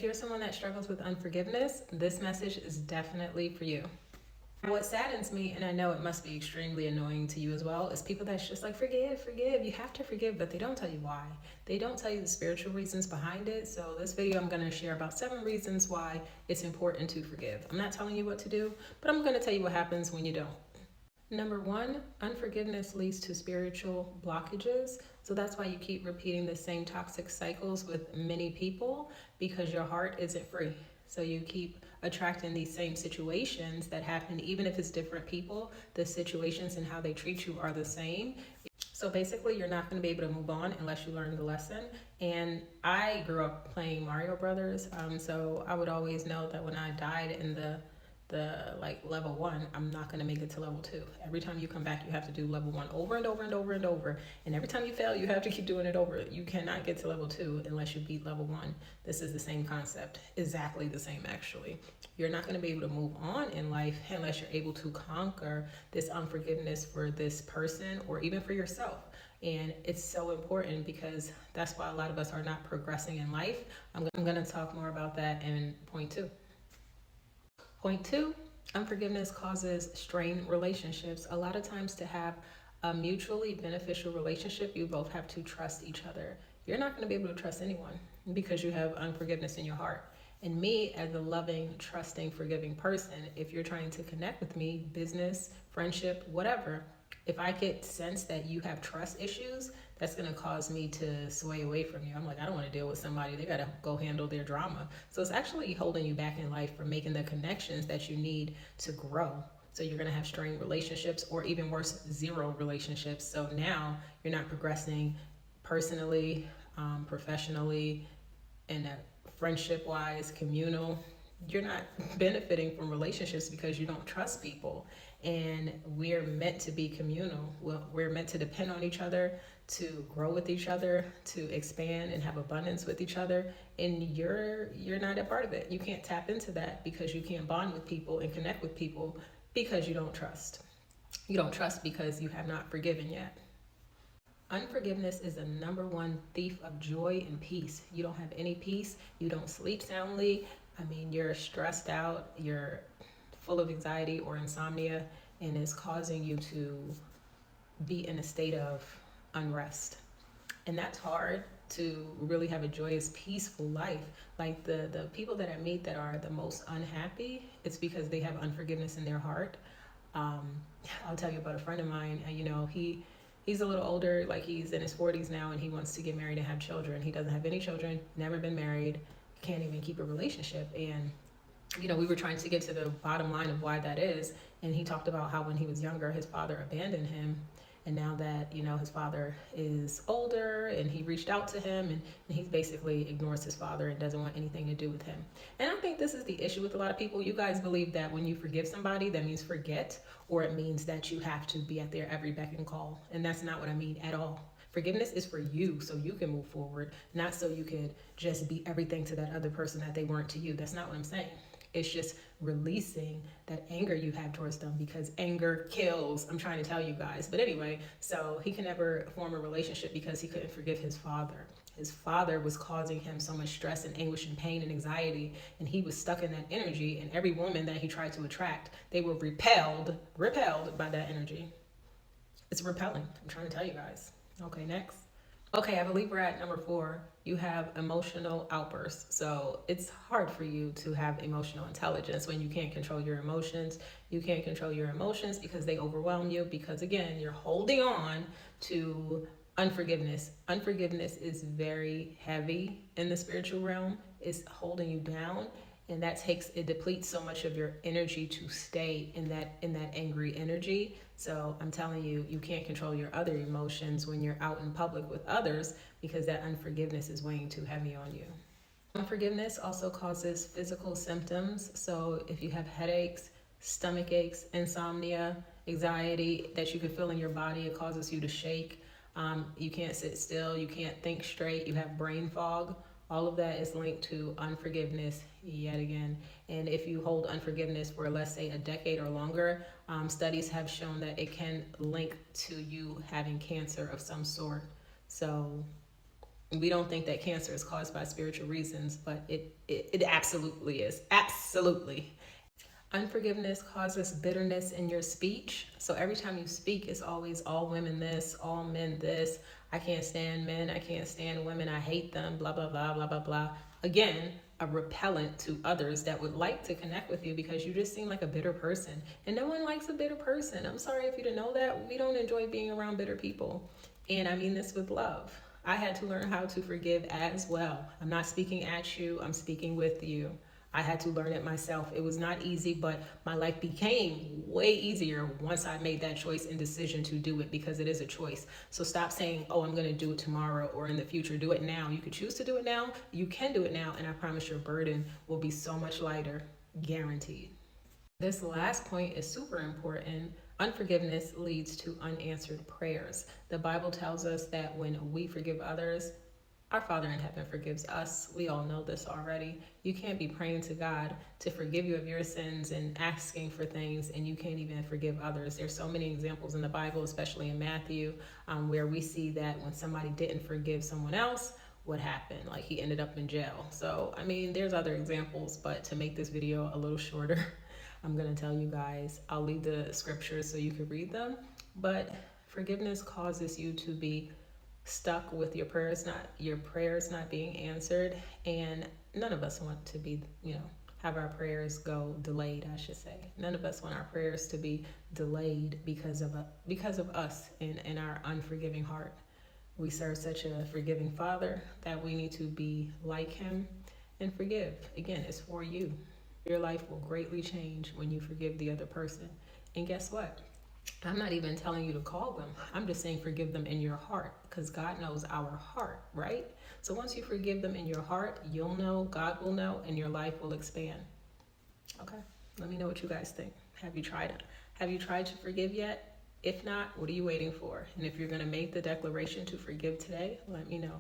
you're someone that struggles with unforgiveness, this message is definitely for you. What saddens me, and I know it must be extremely annoying to you as well, is people that's just like, forgive, forgive. You have to forgive, but they don't tell you why. They don't tell you the spiritual reasons behind it. So this video, I'm going to share about 7 reasons why it's important to forgive. I'm not telling you what to do, but I'm going to tell you what happens when you don't. Number 1, unforgiveness leads to spiritual blockages. So that's why you keep repeating the same toxic cycles with many people, because your heart isn't free. So you keep attracting these same situations that happen, even if it's different people, the situations and how they treat you are the same. So basically, you're not going to be able to move on unless you learn the lesson. And I grew up playing Mario Brothers, so I would always know that when I died in the like level 1, I'm not going to make it to level 2. Every time you come back, you have to do level 1 over and over and over and over. And every time you fail, you have to keep doing it over. You cannot get to level 2 unless you beat level 1. This is the same concept, exactly the same actually. You're not going to be able to move on in life unless you're able to conquer this unforgiveness for this person or even for yourself. And it's so important because that's why a lot of us are not progressing in life. I'm going to talk more about that in point 2. Point 2, unforgiveness causes strained relationships. A lot of times to have a mutually beneficial relationship, you both have to trust each other. You're not going to be able to trust anyone because you have unforgiveness in your heart. And me, as a loving, trusting, forgiving person, if you're trying to connect with me, business, friendship, whatever, if I get sense that you have trust issues, that's going to cause me to sway away from you. I'm like, I don't want to deal with somebody. They got to go handle their drama. So it's actually holding you back in life from making the connections that you need to grow. So you're going to have strained relationships, or even worse, 0 relationships. So now you're not progressing personally, professionally, and friendship-wise, communal. You're not benefiting from relationships because you don't trust people. And we're meant to be communal. We're meant to depend on each other, to grow with each other, to expand and have abundance with each other. And you're not a part of it. You can't tap into that because you can't bond with people and connect with people because you don't trust. You don't trust because you have not forgiven yet. Unforgiveness is the number 1 thief of joy and peace. You don't have any peace. You don't sleep soundly. I mean, you're stressed out. You're full of anxiety or insomnia, and it's causing you to be in a state of unrest. And that's hard to really have a joyous, peaceful life. Like the people that I meet that are the most unhappy, it's because they have unforgiveness in their heart. I'll tell you about a friend of mine. He's a little older, like he's in his 40s now, and he wants to get married and have children. He doesn't have any children, never been married, can't even keep a relationship. And we were trying to get to the bottom line of why that is. And he talked about how when he was younger, his father abandoned him. And now that, his father is older and he reached out to him, and he basically ignores his father and doesn't want anything to do with him. And I think this is the issue with a lot of people. You guys believe that when you forgive somebody, that means forget, or it means that you have to be at their every beck and call. And that's not what I mean at all. Forgiveness is for you so you can move forward, not so you could just be everything to that other person that they weren't to you. That's not what I'm saying. It's just releasing that anger you have towards them, because anger kills. I'm trying to tell you guys. But anyway, so he can never form a relationship because he couldn't forgive his father. His father was causing him so much stress and anguish and pain and anxiety, and he was stuck in that energy. And every woman that he tried to attract, they were repelled by that energy. It's repelling. I'm trying to tell you guys. Okay, next. Okay, I believe we're at number 4. You have emotional outbursts. So it's hard for you to have emotional intelligence when you can't control your emotions. You can't control your emotions because they overwhelm you, because again, you're holding on to unforgiveness. Unforgiveness is very heavy in the spiritual realm. It's holding you down. And it depletes so much of your energy to stay in that angry energy. So I'm telling you, you can't control your other emotions when you're out in public with others, because that unforgiveness is weighing too heavy on you. Unforgiveness also causes physical symptoms. So if you have headaches, stomach aches, insomnia, anxiety that you can feel in your body, it causes you to shake. You can't sit still. You can't think straight. You have brain fog. All of that is linked to unforgiveness yet again. And if you hold unforgiveness for, let's say, a decade or longer, studies have shown that it can link to you having cancer of some sort. So we don't think that cancer is caused by spiritual reasons, but it absolutely is. Absolutely. Unforgiveness causes bitterness in your speech. So every time you speak, it's always all women this, all men this. I can't stand men. I can't stand women. I hate them. Blah, blah, blah, blah, blah, blah. Again, a repellent to others that would like to connect with you because you just seem like a bitter person. And no one likes a bitter person. I'm sorry if you didn't know that. We don't enjoy being around bitter people. And I mean this with love. I had to learn how to forgive as well. I'm not speaking at you. I'm speaking with you. I had to learn it myself. It was not easy, but my life became way easier once I made that choice and decision to do it, because it is a choice. So stop saying, oh, I'm going to do it tomorrow or in the future. Do it now. You could choose to do it now. You can do it now. And I promise your burden will be so much lighter, guaranteed. This last point is super important. Unforgiveness leads to unanswered prayers. The Bible tells us that when we forgive others, our Father in heaven forgives us. We all know this already. You can't be praying to God to forgive you of your sins and asking for things, and you can't even forgive others. There's so many examples in the Bible, especially in Matthew, where we see that when somebody didn't forgive someone else, what happened? Like, he ended up in jail. So, I mean, there's other examples, but to make this video a little shorter, I'm going to tell you guys, I'll leave the scriptures so you can read them. But forgiveness causes you to be stuck with your prayers not being answered, and none of us want to be, have our prayers go delayed. I should say none of us want our prayers to be delayed because of us and our unforgiving heart. We serve such a forgiving Father that we need to be like him and forgive. Again, it's for you. Your life will greatly change when you forgive the other person. And guess what? I'm not even telling you to call them. I'm just saying forgive them in your heart, because God knows our heart, right? So once you forgive them in your heart, you'll know, God will know, and your life will expand. Okay, let me know what you guys think. Have you tried it? Have you tried to forgive yet? If not, what are you waiting for? And if you're going to make the declaration to forgive today, let me know.